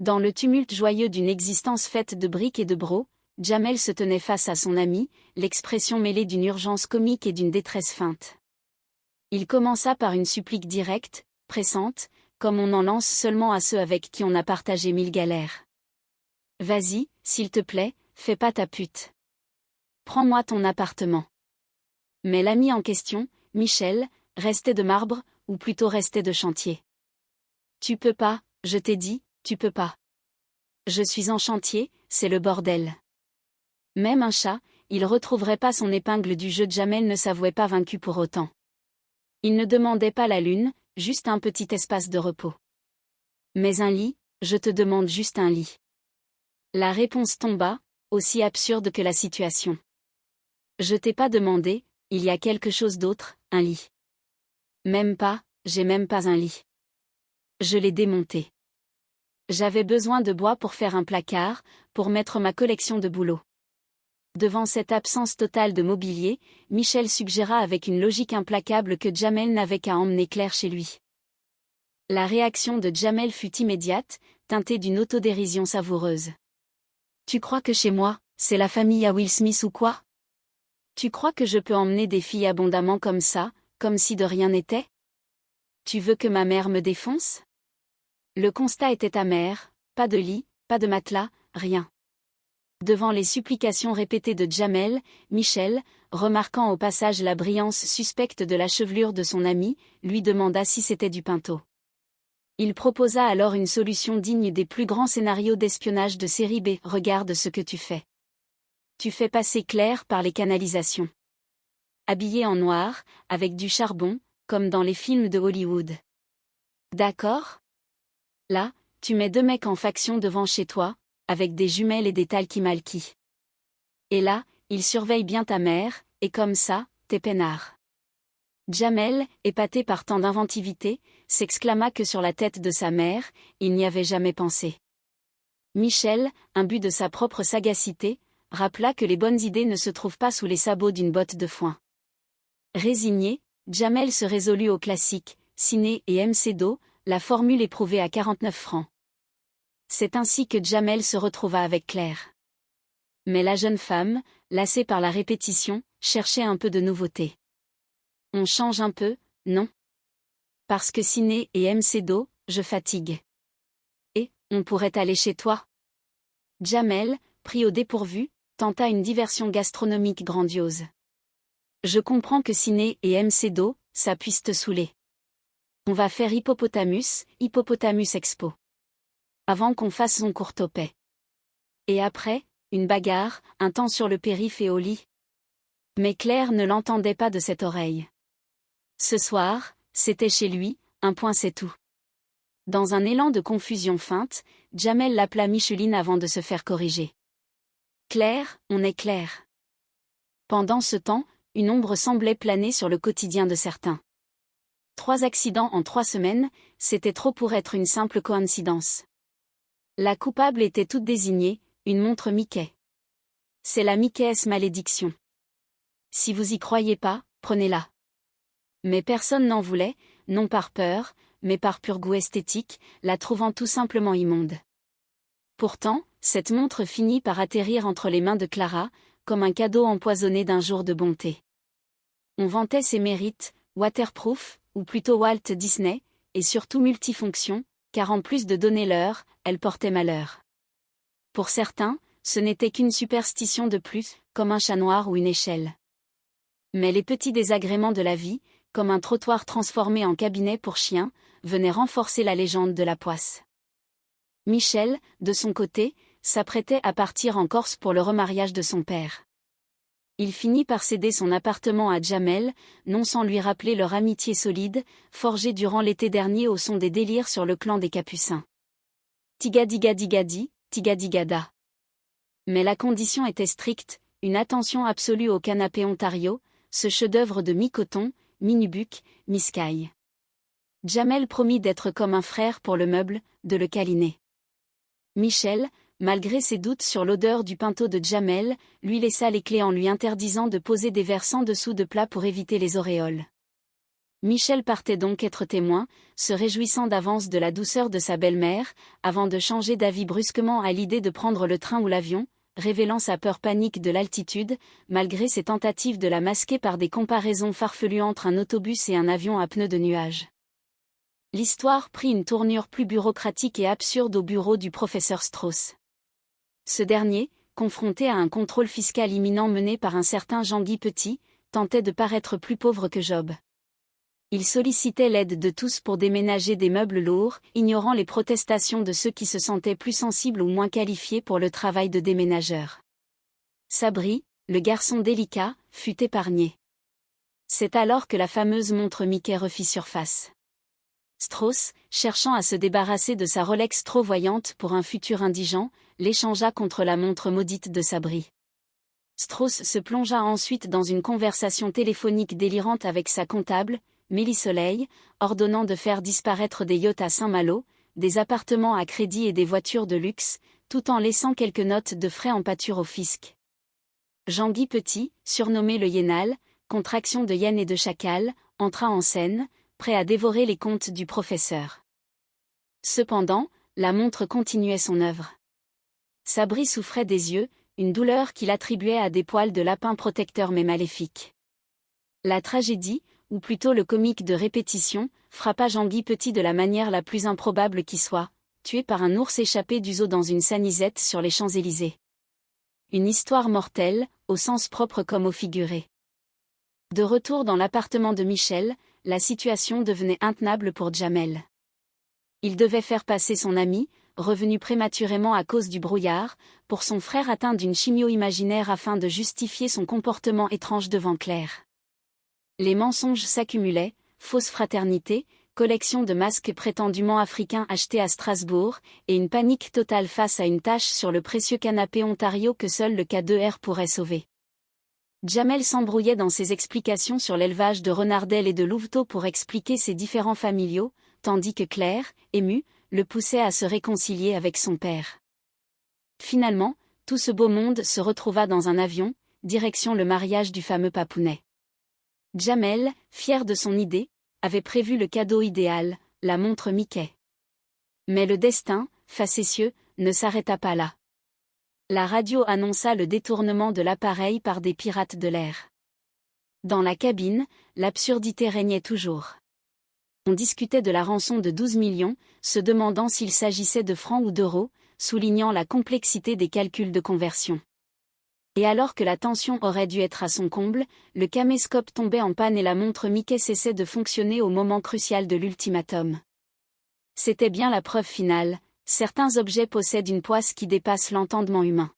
Dans le tumulte joyeux d'une existence faite de briques et de brocs, Jamel se tenait face à son ami, l'expression mêlée d'une urgence comique et d'une détresse feinte. Il commença par une supplique directe, pressante, comme on en lance seulement à ceux avec qui on a partagé 1000 galères. « Vas-y, s'il te plaît, fais pas ta pute. Prends-moi ton appartement. » Mais l'ami en question, Michel, restait de marbre, ou plutôt restait de chantier. « Tu peux pas, je t'ai dit, tu peux pas. Je suis en chantier, c'est le bordel. » Même un chat, il retrouverait pas son épingle du jeu. Jamel ne s'avouait pas vaincu pour autant. Il ne demandait pas la lune, juste un petit espace de repos. Mais un lit, je te demande juste un lit. La réponse tomba, aussi absurde que la situation. Je t'ai pas demandé, il y a quelque chose d'autre, un lit. Même pas, j'ai même pas un lit. Je l'ai démonté. J'avais besoin de bois pour faire un placard, pour mettre ma collection de boulot. Devant cette absence totale de mobilier, Michel suggéra avec une logique implacable que Jamel n'avait qu'à emmener Claire chez lui. La réaction de Jamel fut immédiate, teintée d'une autodérision savoureuse. « Tu crois que chez moi, c'est la famille à Will Smith ou quoi? Tu crois que je peux emmener des filles abondamment comme ça, comme si de rien n'était? Tu veux que ma mère me défonce? » Le constat était amer, pas de lit, pas de matelas, rien. Devant les supplications répétées de Jamel, Michel, remarquant au passage la brillance suspecte de la chevelure de son ami, lui demanda si c'était du pinto. Il proposa alors une solution digne des plus grands scénarios d'espionnage de série B. « Regarde ce que tu fais. Tu fais passer Claire par les canalisations. Habillée en noir, avec du charbon, comme dans les films de Hollywood. D'accord? Là, tu mets 2 mecs en faction devant chez toi, avec des jumelles et des talkie-malkie. Et là, ils surveillent bien ta mère, et comme ça, t'es peinard. » Jamel, épaté par tant d'inventivité, s'exclama que sur la tête de sa mère, il n'y avait jamais pensé. Michel, imbu de sa propre sagacité, rappela que les bonnes idées ne se trouvent pas sous les sabots d'une botte de foin. Résigné, Jamel se résolut au classique, ciné et MC-Do, la formule éprouvée à 49 francs. C'est ainsi que Jamel se retrouva avec Claire. Mais la jeune femme, lassée par la répétition, cherchait un peu de nouveauté. « On change un peu, non? Parce que ciné et MC-Do, je fatigue. Et, on pourrait aller chez toi? » Jamel, pris au dépourvu, tenta une diversion gastronomique grandiose. « Je comprends que ciné et MC-Do, ça puisse te saouler. On va faire Hippopotamus Expo. Avant qu'on fasse son courtopet. Et après, une bagarre, un temps sur le périph' et au lit. » Mais Claire ne l'entendait pas de cette oreille. Ce soir, c'était chez lui, un point c'est tout. Dans un élan de confusion feinte, Jamel l'appela Micheline avant de se faire corriger. « Claire, on est clair. » Pendant ce temps, une ombre semblait planer sur le quotidien de certains. 3 accidents en 3 semaines, c'était trop pour être une simple coïncidence. La coupable était toute désignée, une montre Mickey. C'est la Mickey's malédiction. Si vous y croyez pas, prenez-la. Mais personne n'en voulait, non par peur, mais par pur goût esthétique, la trouvant tout simplement immonde. Pourtant, cette montre finit par atterrir entre les mains de Clara, comme un cadeau empoisonné d'un jour de bonté. On vantait ses mérites, waterproof, ou plutôt Walt Disney, et surtout multifonction, car en plus de donner l'heure, elle portait malheur. Pour certains, ce n'était qu'une superstition de plus, comme un chat noir ou une échelle. Mais les petits désagréments de la vie, comme un trottoir transformé en cabinet pour chiens, venaient renforcer la légende de la poisse. Michel, de son côté, s'apprêtait à partir en Corse pour le remariage de son père. Il finit par céder son appartement à Jamel, non sans lui rappeler leur amitié solide, forgée durant l'été dernier au son des délires sur le clan des Capucins. Tigadigadigadi, tigadigada. Mais la condition était stricte, une attention absolue au canapé Ontario, ce chef-d'œuvre de mi-coton, mi-nubuck, mi-sky. Jamel promit d'être comme un frère pour le meuble, de le câliner. Michel, malgré ses doutes sur l'odeur du pinto de Jamel, lui laissa les clés en lui interdisant de poser des verres sans dessous de plat pour éviter les auréoles. Michel partait donc être témoin, se réjouissant d'avance de la douceur de sa belle-mère, avant de changer d'avis brusquement à l'idée de prendre le train ou l'avion, révélant sa peur panique de l'altitude, malgré ses tentatives de la masquer par des comparaisons farfelues entre un autobus et un avion à pneus de nuages. L'histoire prit une tournure plus bureaucratique et absurde au bureau du professeur Strauss. Ce dernier, confronté à un contrôle fiscal imminent mené par un certain Jean-Guy Petit, tentait de paraître plus pauvre que Job. Il sollicitait l'aide de tous pour déménager des meubles lourds, ignorant les protestations de ceux qui se sentaient plus sensibles ou moins qualifiés pour le travail de déménageur. Sabri, le garçon délicat, fut épargné. C'est alors que la fameuse montre Mickey refit surface. Strauss, cherchant à se débarrasser de sa Rolex trop voyante pour un futur indigent, l'échangea contre la montre maudite de Sabri. Strauss se plongea ensuite dans une conversation téléphonique délirante avec sa comptable, Mélie Soleil, ordonnant de faire disparaître des yachts à Saint-Malo, des appartements à crédit et des voitures de luxe, tout en laissant quelques notes de frais en pâture au fisc. Jean-Guy Petit, surnommé le Hyénal, contraction de hyène et de chacal, entra en scène, prêt à dévorer les comptes du professeur. Cependant, la montre continuait son œuvre. Sabri souffrait des yeux, une douleur qu'il attribuait à des poils de lapin protecteurs mais maléfiques. La tragédie, ou plutôt le comique de répétition, frappa Jean-Guy Petit de la manière la plus improbable qui soit, tué par un ours échappé du zoo dans une sanisette sur les Champs-Élysées. Une histoire mortelle, au sens propre comme au figuré. De retour dans l'appartement de Michel, la situation devenait intenable pour Jamel. Il devait faire passer son ami, revenu prématurément à cause du brouillard, pour son frère atteint d'une chimio imaginaire afin de justifier son comportement étrange devant Claire. Les mensonges s'accumulaient, fausse fraternité, collection de masques prétendument africains achetés à Strasbourg, et une panique totale face à une tâche sur le précieux canapé Ontario que seul le K2R pourrait sauver. Jamel s'embrouillait dans ses explications sur l'élevage de renardelles et de louveteaux pour expliquer ses différends familiaux, tandis que Claire, émue, le poussait à se réconcilier avec son père. Finalement, tout ce beau monde se retrouva dans un avion, direction le mariage du fameux papounet. Jamel, fier de son idée, avait prévu le cadeau idéal, la montre Mickey. Mais le destin, facétieux, ne s'arrêta pas là. La radio annonça le détournement de l'appareil par des pirates de l'air. Dans la cabine, l'absurdité régnait toujours. On discutait de la rançon de 12 millions, se demandant s'il s'agissait de francs ou d'euros, soulignant la complexité des calculs de conversion. Et alors que la tension aurait dû être à son comble, le caméscope tombait en panne et la montre Mickey cessait de fonctionner au moment crucial de l'ultimatum. C'était bien la preuve finale, certains objets possèdent une poisse qui dépasse l'entendement humain.